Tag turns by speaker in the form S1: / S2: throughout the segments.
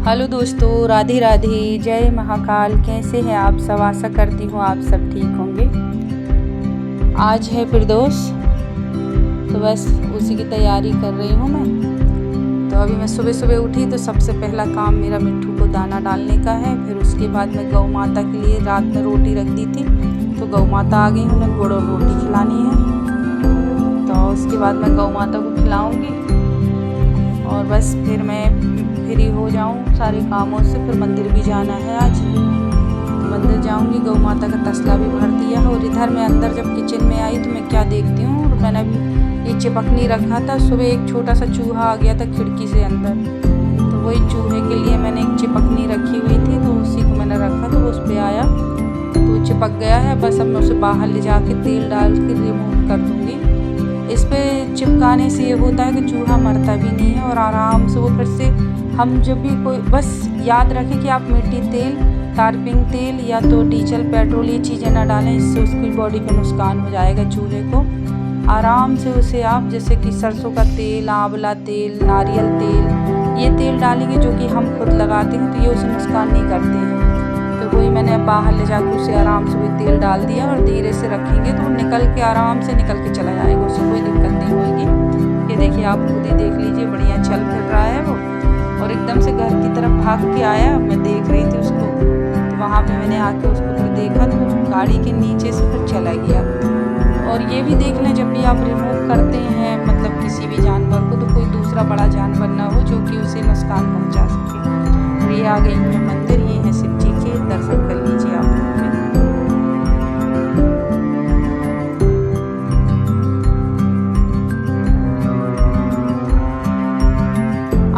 S1: Hello दोस्तों, राधे राधे, जय महाकाल। कैसे हैं आप सब? आशा करती हूँ आप सब ठीक होंगे। आज है प्रदोष, तो बस उसी की तैयारी कर रही हूँ मैं। तो अभी मैं सुबह सुबह उठी तो सबसे पहला काम मेरा मिट्ठू को दाना डालने का है। फिर उसके बाद मैं गौ माता के लिए रात में रोटी रख दी थी, तो गौ माता आ गई, उन्हें गुड़ और रोटी खिलानी है। तो उसके बाद मैं गौ माता को खिलाऊँगी और बस फिर मैं फ्री हो जाऊँ सारे कामों से। फिर मंदिर भी जाना है, आज मंदिर जाऊँगी। गौ माता का तसला भी भर दिया है। और इधर मैं अंदर जब किचन में आई तो मैं क्या देखती हूँ, और मैंने अभी ये चिपकनी रखा था। सुबह एक छोटा सा चूहा आ गया था खिड़की से अंदर, तो वही चूहे के लिए मैंने एक चिपकनी रखी हुई थी, तो उसी को मैंने रखा, तो वो उस पर आया तो वो चिपक गया है। बस अब मैं उसे बाहर ले जाके तेल डाल के रिमूव कर दूँगी। इस पर चिपकाने से ये होता है कि चूहा मरता भी नहीं है और आराम से वो फिर से हम जब भी कोई, बस याद रखें कि आप मिट्टी तेल, तारपीन तेल या तो डीजल पेट्रोल ये चीज़ें ना डालें, इससे उसकी बॉडी पे नुकसान हो जाएगा चूहे को। आराम से उसे आप जैसे कि सरसों का तेल, आंवला तेल, नारियल तेल, ये तेल डालेंगे जो कि हम खुद लगाते हैं, तो ये उसे नुकसान नहीं करते हैं। तो वही मैंने बाहर ले जाकर उसे आराम से वही तेल डाल दिया और धीरे से रखेंगे तो निकल के आराम से निकल के चला जाएगा, उसे कोई दिक्कत नहीं होगी। ये देखिए, आप खुद ही देख लीजिए, बढ़िया चल फिर रहा है वो। और एकदम से घर की तरफ भाग के आया, मैं देख रही थी उसको, तो वहाँ पे मैंने आके उसको फिर देखा तो गाड़ी के नीचे से फिर चला गया। और ये भी देख लें, जब भी आप रिमूव करते हैं मतलब किसी भी जानवर को, तो कोई दूसरा बड़ा जानवर ना हो जो कि उसे नुकसान पहुँचा सके। और ये आ गई हूँ मंदिर, ये है शिव जी के, दर्शन कर लीजिए आप लोग भी।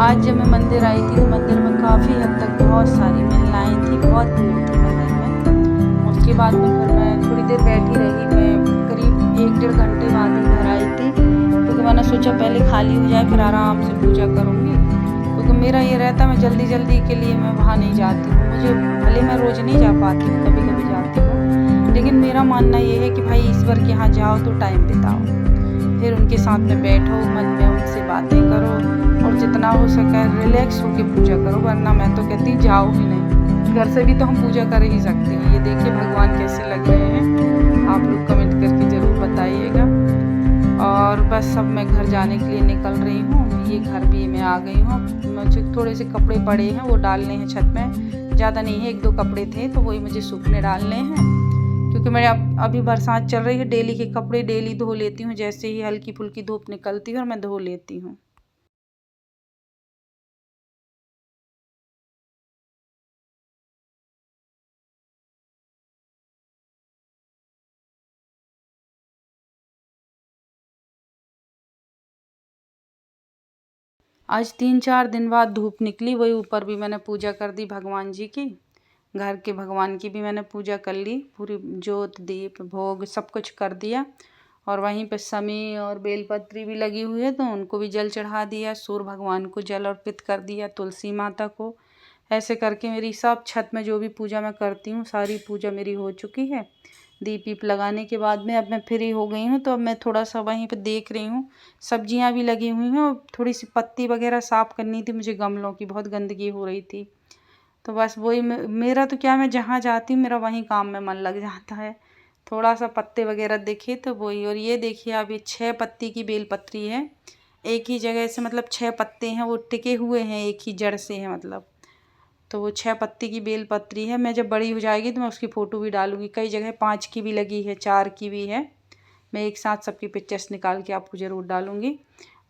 S1: आज जब मैं मंदिर आई थी तो मंदिर में काफ़ी हद तक बहुत सारी महिलाएं थी, बहुत भीड़ थी मंदिर में। उसके बाद में फिर मैं थोड़ी देर बैठी रही, मैं करीब 1-1.5 घंटे बाद ही घर आई थी, क्योंकि मैंने सोचा पहले खाली हो जाए फिर आराम से पूजा करूँगी। क्योंकि मेरा ये रहता, मैं जल्दी जल्दी के लिए मैं वहाँ नहीं जाती हूँ। मुझे भले मैं रोज़ नहीं जा पाती हूँ, कभी कभी जाती हूँ, लेकिन मेरा मानना ये है कि भाई ईश्वर के यहाँ जाओ तो टाइम बिताओ, फिर उनके साथ में बैठो, मन में उनसे बातें करो और जितना हो सके रिलैक्स होके पूजा करो। वरना मैं तो कहती जाओ ही नहीं, घर से भी तो हम पूजा कर ही सकते हैं। ये देखिए भगवान कैसे लग रहे हैं, आप लोग कमेंट करके ज़रूर बताइएगा। और बस अब मैं घर जाने के लिए निकल रही हूँ। ये घर भी मैं आ गई हूँ। मुझे थोड़े से कपड़े पड़े हैं, वो डालने हैं छत में, ज़्यादा नहीं है, 1-2 कपड़े थे, तो वही मुझे सूखने डालने हैं। क्योंकि मैं अभी बरसात चल रही है, डेली के कपड़े डेली धो लेती हूँ, जैसे ही हल्की फुल्की धूप निकलती है और मैं धो लेती हूँ। आज 3-4 दिन बाद धूप निकली, वही ऊपर भी मैंने पूजा कर दी भगवान जी की। घर के भगवान की भी मैंने पूजा कर ली, पूरी जोत दीप भोग सब कुछ कर दिया। और वहीं पे समी और बेलपत्री भी लगी हुई है, तो उनको भी जल चढ़ा दिया। सूर्य भगवान को जल अर्पित कर दिया, तुलसी माता को। ऐसे करके मेरी सब छत में जो भी पूजा मैं करती हूँ सारी पूजा मेरी हो चुकी है। दीप वीप लगाने के बाद में अब मैं फ्री हो गई हूँ, तो अब मैं थोड़ा सा वहीं पे देख रही हूँ, सब्जियाँ भी लगी हुई हैं और थोड़ी सी पत्ती वगैरह साफ़ करनी थी मुझे, गमलों की बहुत गंदगी हो रही थी। तो बस वही मेरा तो क्या, मैं जहाँ जाती हूँ मेरा वहीं काम में मन लग जाता है। थोड़ा सा पत्ते वगैरह दिखे तो वही। और ये देखिए, अब ये 6 पत्ती की बेलपत्री है, एक ही जगह से, मतलब 6 पत्ते हैं वो टिके हुए हैं, एक ही जड़ से है मतलब। तो वो 6 पत्ती की बेलपत्री है। मैं जब बड़ी हो जाएगी तो मैं उसकी फ़ोटो भी डालूँगी। कई जगह 5 की भी लगी है, 4 की भी है। मैं एक साथ सबकी पिक्चर्स निकाल के आपको ज़रूर डालूँगी।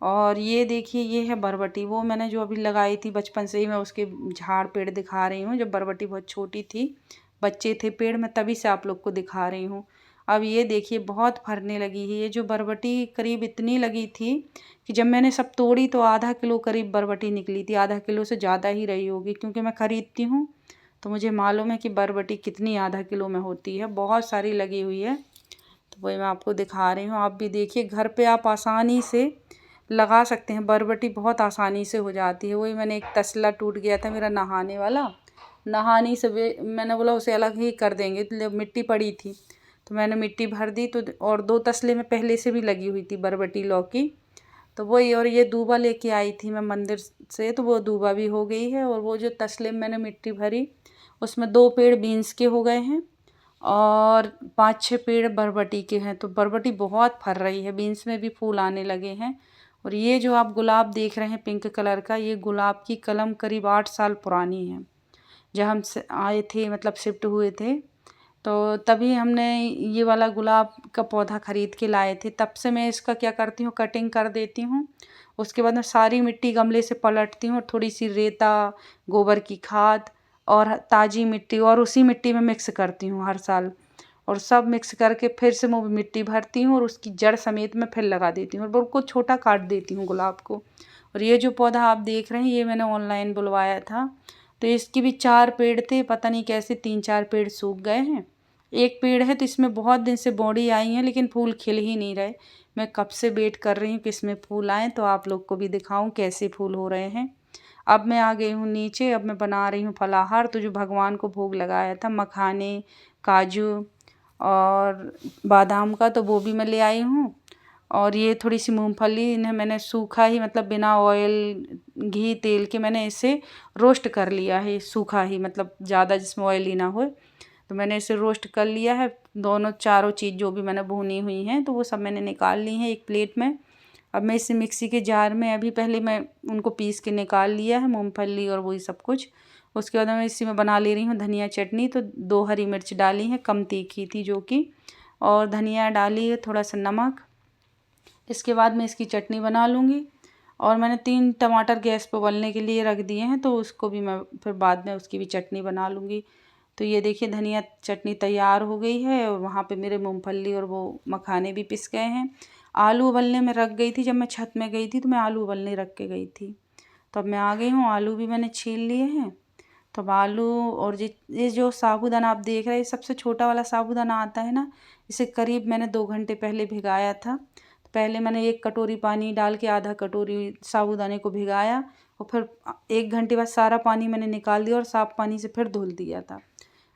S1: और ये देखिए, ये है बरबटी, वो मैंने जो अभी लगाई थी बचपन से ही मैं उसके झाड़ पेड़ दिखा रही हूँ। जब बरबटी बहुत छोटी थी, बच्चे थे पेड़ में, तभी से आप लोग को दिखा रही हूँ। अब ये देखिए बहुत फरने लगी है। ये जो बरबटी करीब इतनी लगी थी कि जब मैंने सब तोड़ी तो आधा किलो करीब बरबटी निकली थी। आधा किलो से ज़्यादा ही रही होगी, क्योंकि मैं ख़रीदती हूँ तो मुझे मालूम है कि बरबटी कितनी आधा किलो में होती है। बहुत सारी लगी हुई है, तो वही मैं आपको दिखा रही हूँ। आप भी देखिए, घर पे आप आसानी से लगा सकते हैं, बरबटी बहुत आसानी से हो जाती है। वही मैंने एक तसला टूट गया था मेरा नहाने वाला, नहाने से मैंने बोला उसे अलग ही कर देंगे, तो मिट्टी पड़ी थी तो मैंने मिट्टी भर दी। तो और 2 तसले में पहले से भी लगी हुई थी बरबटी लौकी, तो वही, और ये दूबा लेके आई थी मैं मंदिर से, तो वो दूबा भी हो गई है। और वो जो तसले में मैंने मिट्टी भरी उसमें 2 पेड़ बीन्स के हो गए हैं और 5-6 पेड़ बरबटी के हैं। तो बरबटी बहुत फर रही है, बीन्स में भी फूल आने लगे हैं। और ये जो आप गुलाब देख रहे हैं पिंक कलर का, ये गुलाब की कलम करीब 8 साल पुरानी है। जब हम आए थे, मतलब शिफ्ट हुए थे, तो तभी हमने ये वाला गुलाब का पौधा ख़रीद के लाए थे। तब से मैं इसका क्या करती हूँ, कटिंग कर देती हूँ। उसके बाद मैं सारी मिट्टी गमले से पलटती हूँ और थोड़ी सी रेता, गोबर की खाद और ताज़ी मिट्टी और उसी मिट्टी में मिक्स करती हूँ हर साल। और सब मिक्स करके फिर से मैं मिट्टी भरती हूँ और उसकी जड़ समेत मैं फिर लगा देती हूँ और बिल्कुल छोटा काट देती हूँ गुलाब को। और ये जो पौधा आप देख रहे हैं, ये मैंने ऑनलाइन बुलवाया था। तो इसके भी 4 पेड़ थे, पता नहीं कैसे 3-4 पेड़ सूख गए हैं। एक पेड़ है तो इसमें बहुत दिन से बॉडी आई है, लेकिन फूल खिल ही नहीं रहे। मैं कब से वेट कर रही हूँ कि इसमें फूल आएँ तो आप लोग को भी दिखाऊं कैसे फूल हो रहे हैं। अब मैं आ गई हूँ नीचे, अब मैं बना रही हूँ फलाहार। तो जो भगवान को भोग लगाया था मखाने, काजू और बादाम का, तो वो भी मैं ले आई हूँ। और ये थोड़ी सी मूंगफली, इन्हें मैंने सूखा ही, मतलब बिना ऑयल घी तेल के मैंने इसे रोस्ट कर लिया है, सूखा ही, मतलब ज़्यादा जिसमें ऑयल ही ना हो। तो मैंने इसे रोस्ट कर लिया है। दोनों चारों चीज़ जो भी मैंने भुनी हुई हैं तो वो सब मैंने निकाल ली हैं एक प्लेट में। अब मैं इसे मिक्सी के जार में, अभी पहले मैं उनको पीस के निकाल लिया है, मूंगफली और वही सब कुछ। उसके बाद मैं इसी में बना ले रही हूँ धनिया चटनी। तो 2 हरी मिर्च डाली हैं, कम तीखी थी जो कि, और धनिया डाली है, थोड़ा सा नमक। इसके बाद मैं इसकी चटनी बना लूँगी। और मैंने 3 टमाटर गैस पर उबलने के लिए रख दिए हैं, तो उसको भी मैं फिर बाद में उसकी भी चटनी बना लूँगी। तो ये देखिए धनिया चटनी तैयार हो गई है और वहाँ पे मेरे मूंगफली और वो मखाने भी पिस गए हैं। आलू उबलने में रख गई थी, जब मैं छत में गई थी तो मैं आलू उबलने रख के गई थी। तो अब मैं आ गई हूँ, आलू भी मैंने छील लिए हैं। तो अब आलू और ये जो साबूदाना आप देख रहे हैं, सबसे छोटा वाला साबूदाना आता है ना, इसे करीब मैंने 2 घंटे पहले भिगाया था। तो पहले मैंने 1 कटोरी पानी डाल के आधा कटोरी साबूदाने को भिगाया और फिर 1 घंटे बाद सारा पानी मैंने निकाल दिया और साफ़ पानी से फिर धुल दिया था।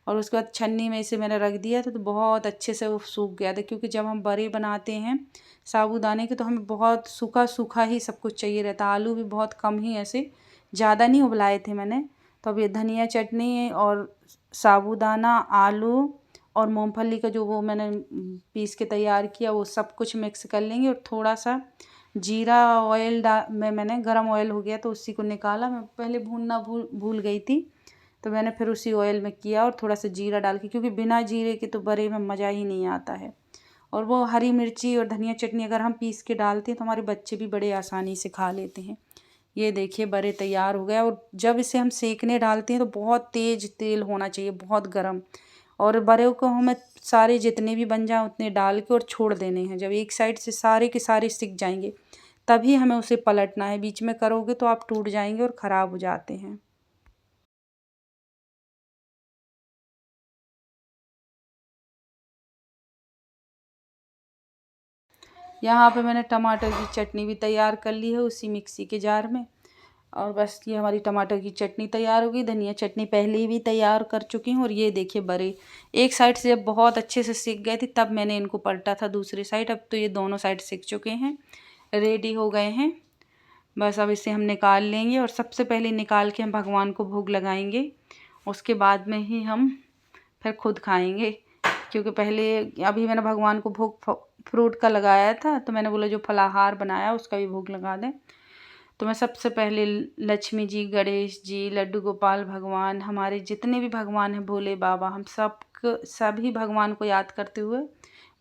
S1: और उसके बाद छन्नी में इसे मैंने रख दिया था, तो बहुत अच्छे से वो सूख गया था। क्योंकि जब हम बड़े बनाते हैं साबूदाने के तो हमें बहुत सूखा सूखा ही सब कुछ चाहिए रहता। आलू भी बहुत कम ही, ऐसे ज़्यादा नहीं उबलाए थे मैंने। तो अब ये धनिया चटनी और साबूदाना, आलू और मूंगफली का जो वो मैंने पीस के तैयार किया, वो सब कुछ मिक्स कर लेंगे। और थोड़ा सा जीरा ऑयल मैंने गरम ऑयल हो गया तो उसी को निकाला। मैं पहले भूनना भूल गई थी, तो मैंने फिर उसी ऑयल में किया और थोड़ा सा जीरा डाल के, क्योंकि बिना जीरे के तो बड़े में मज़ा ही नहीं आता है। और वो हरी मिर्ची और धनिया चटनी अगर हम पीस के डालते हैं तो हमारे बच्चे भी बड़े आसानी से खा लेते हैं। ये देखिए बड़े तैयार हो गया। और जब इसे हम सेकने डालते हैं तो बहुत तेज़ तेल होना चाहिए, बहुत गर्म। और बड़े को हमें सारे जितने भी बन जाएँ उतने डाल के और छोड़ देने हैं। जब एक साइड से सारे के सारे सिक जाएंगे तभी हमें उसे पलटना है। बीच में करोगे तो आप टूट जाएंगे और ख़राब हो जाते हैं। यहाँ पे मैंने टमाटर की चटनी भी तैयार कर ली है उसी मिक्सी के जार में। और बस ये हमारी टमाटर की चटनी तैयार हो गई। धनिया चटनी पहले ही भी तैयार कर चुकी हूँ। और ये देखिए बड़े एक साइड से जब बहुत अच्छे से सिक गए थे तब मैंने इनको पलटा था दूसरी साइड। अब तो ये दोनों साइड सिक चुके हैं, रेडी हो गए हैं। बस अब इसे हम निकाल लेंगे और सबसे पहले निकाल के हम भगवान को भोग लगाएंगे। उसके बाद में ही हम फिर खुद खाएंगे। क्योंकि पहले अभी मैंने भगवान को भोग फ्रूट का लगाया था, तो मैंने बोला जो फलाहार बनाया उसका भी भोग लगा दें। तो मैं सबसे पहले लक्ष्मी जी, गणेश जी, लड्डू गोपाल भगवान, हमारे जितने भी भगवान हैं, भोले बाबा, हम सभी भगवान को याद करते हुए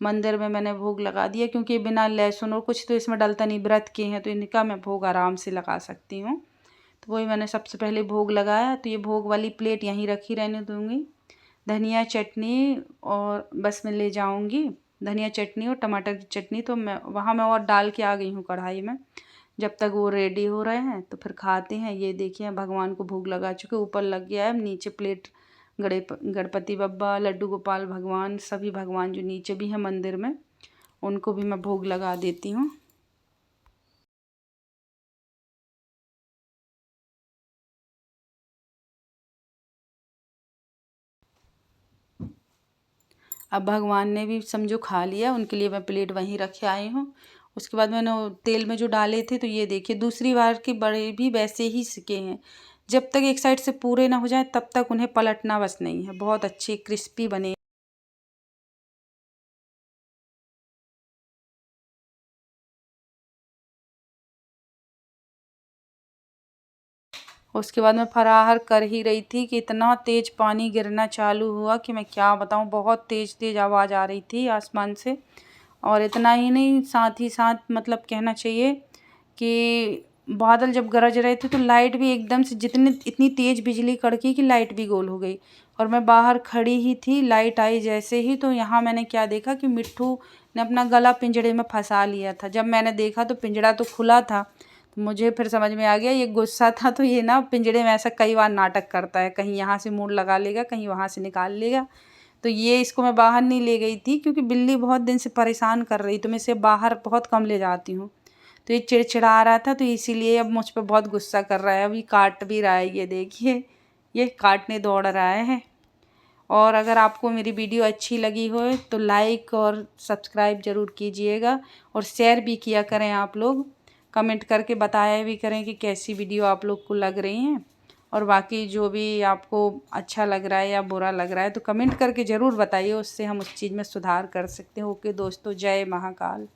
S1: मंदिर में मैंने भोग लगा दिया। क्योंकि बिना लहसुन और कुछ तो इसमें डलता नहीं, व्रत के हैं तो इनका मैं भोग आराम से लगा सकती हूँ। तो वही मैंने सबसे पहले भोग लगाया। तो ये भोग वाली प्लेट यहीं रखी रहने दूँगी। धनिया चटनी और बस मैं ले जाऊँगी धनिया चटनी और टमाटर की चटनी। तो मैं और डाल के आ गई हूँ कढ़ाई में। जब तक वो रेडी हो रहे हैं तो फिर खाते हैं। ये देखिए भगवान को भोग लगा चुके, ऊपर लग गया है, नीचे प्लेट गणपति बप्पा, लड्डू गोपाल भगवान, सभी भगवान जो नीचे भी हैं मंदिर में, उनको भी मैं भोग लगा देती हूँ। अब भगवान ने भी समझो खा लिया, उनके लिए मैं प्लेट वहीं रखे आई हूँ। उसके बाद मैंने वो तेल में जो डाले थे, तो ये देखिए दूसरी बार के बड़े भी वैसे ही सिके हैं। जब तक एक साइड से पूरे ना हो जाए तब तक उन्हें पलटना बस नहीं है, बहुत अच्छे क्रिस्पी बने। उसके बाद मैं फराहर कर ही रही थी कि इतना तेज़ पानी गिरना चालू हुआ कि मैं क्या बताऊँ, बहुत तेज़ तेज़ आवाज़ आ रही थी आसमान से। और इतना ही नहीं, साथ ही साथ मतलब कहना चाहिए कि बादल जब गरज रहे थे तो लाइट भी एकदम से इतनी तेज़ बिजली कड़की कि लाइट भी गोल हो गई। और मैं बाहर खड़ी ही थी, लाइट आई जैसे ही, तो यहाँ मैंने क्या देखा कि मिट्ठू ने अपना गला पिंजड़े में फंसा लिया था। जब मैंने देखा तो पिंजड़ा तो खुला था, तो मुझे फिर समझ में आ गया ये गुस्सा था। तो ये ना पिंजड़े में ऐसा कई बार नाटक करता है, कहीं यहाँ से मुँह लगा लेगा, कहीं वहाँ से निकाल लेगा। तो ये इसको मैं बाहर नहीं ले गई थी क्योंकि बिल्ली बहुत दिन से परेशान कर रही, तो मैं इसे बाहर बहुत कम ले जाती हूँ। तो ये चिड़चिड़ा रहा था, तो इसीलिए अब मुझ पे बहुत गुस्सा कर रहा है। अभी काट भी रहा है, ये देखिए, ये काटने दौड़ रहा है। और अगर आपको मेरी वीडियो अच्छी लगी हो तो लाइक और सब्सक्राइब ज़रूर कीजिएगा, और शेयर भी किया करें आप लोग। कमेंट करके बताया भी करें कि कैसी वीडियो आप लोग को लग रही हैं। और बाकी जो भी आपको अच्छा लग रहा है या बुरा लग रहा है तो कमेंट करके ज़रूर बताइए, उससे हम उस चीज़ में सुधार कर सकते हैं। ओके दोस्तों, जय महाकाल।